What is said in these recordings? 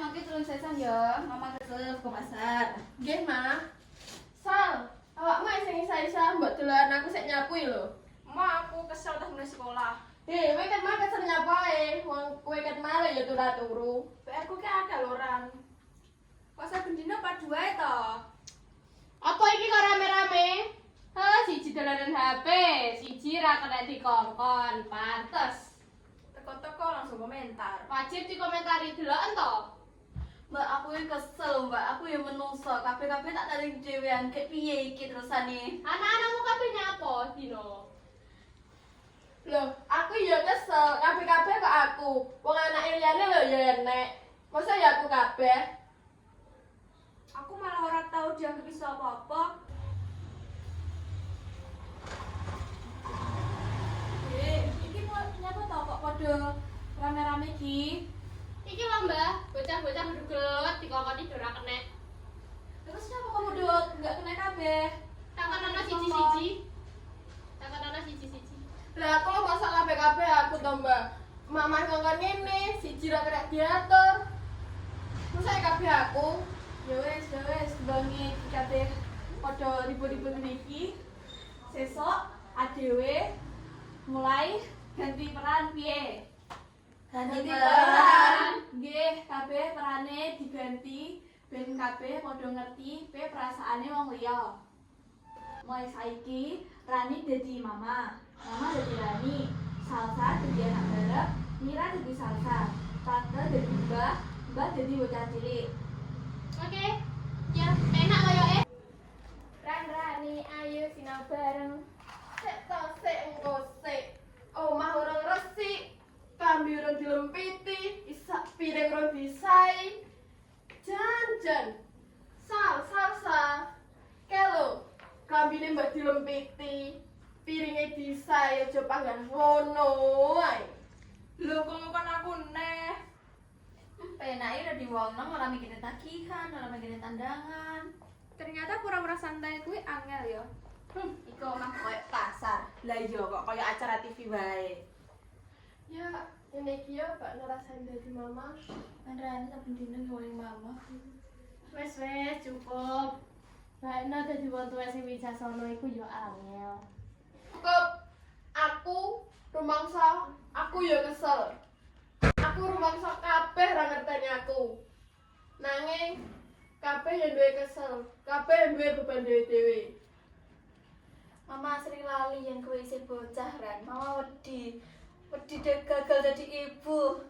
mangke turun sesan ya. Mama kesel ke pasar. Nggih, Ma. Sal, awakmu sing isa-isa mbok dolan aku sik nyapu lho. Ma, aku kesel tas mulai sekolah. Kowe kan mah kesel nyapu ae, wong kowe ket male ya turu. PR ku ki akeh loran. Masa bendina padu ae to. Apa iki kok rame-rame? Siji dolanan HP, siji ra kena dikongkon, pantes. Teko-teko langsung komentar. Wajib dikomentari deloken to. Mbak, aku yang kesel, Mbak. Aku yang menungso. Kabeh-kabeh tak tarik dhewean kek piye iki terusane. Anak-anakmu kabeh nyapa dino? Loh, aku ya kesel, kabeh-kabeh kok aku. Wong anake liyane lho ya enek. Masa ya aku kabeh? Aku malah ora tahu dianggap iso apa-apa. Iki nyapa to kok padha rame-rame iki? Iki lho Mbah, bocah-bocah nduglet dikongkoni ora kenek. Terus kenapa kamu udah nggak kena kabeh? Takon siji-siji. Takon siji-siji. Lah aku masak kabeh-kabeh aku to, Mbak. Mamah ngongkon ngene, siji ra kena diatur. Masa kabeh aku? Ya wes, bangi kabeh padha ribut-ribut niki. Sesuk adewe mulai ganti peran piye? Ganti peran. Nggih, kabeh perane diganti ben kabeh padha ngerti pe perasaane wong liya. Mulai saiki Rani dadi mama, mama dadi Rani, Salsa dadi anak barep, Mira dadi Salsa, Tante dadi Mbah, Mbah dadi bocah cilik. Oke. Ya, enak koyoke. Rani, ayo sinau bareng. Sik to, sik engko sik. Omah urung resik, kambi urung dilempiti, isak piring urung disai. Jan. Salsa. Kelo, kambine mbak dilempiti, piringe disai, aja panggan ngono ae. Lho kok ngomong aku neh. Penake udah diwongno ora mikirin tagihan, ora mikirin tandangan. Ternyata pura-pura santai kuwi angel ya. Iku omah koyo pasar. Lah iya kok koyo acara TV wae. Ya, ini iki yo gak ngerasain dadi mama. Kan Rani saben dino ngomongin mama. Wes cukup. Baikno dadi wong tuwa sing wijaksana iku ya angel. Cukup. Aku rumangsa, aku ya kesel. Aku rumangsa kabeh ra ngerteni aku. Nanging kabeh ya duwe kesel, kabeh ya duwe beban dhewe-dhewe. Mama sering lali yang kowe isih bocah Ran. Mama wedi gagal jadi ibu.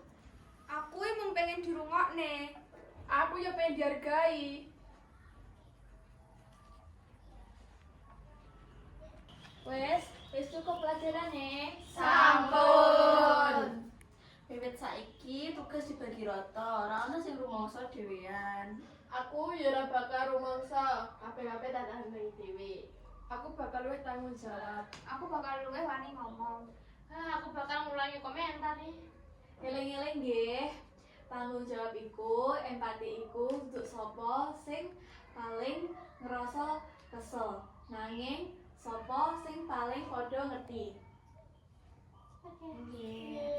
Aku emang pengen dirungokne. Aku ya pengen dihargai. Wes cukup pelajarane. Sampun. Wiwit saiki tugas dibagi rata, ora ono sing rumangsa dhewean. Aku ya ora bakal rumangsa, kabeh-kabeh tak tahan dhewe. Aku bakal luwih tanggung jawab. Aku bakal luwih wani ngomong. Aku bakal ngulangi komentar nih. Eling-eling nggih. Tanggung jawab iku, empati iku untuk sapa sing paling ngerasa kesel. Nanging sapa sing paling padha ngerti. Oke. Nggih.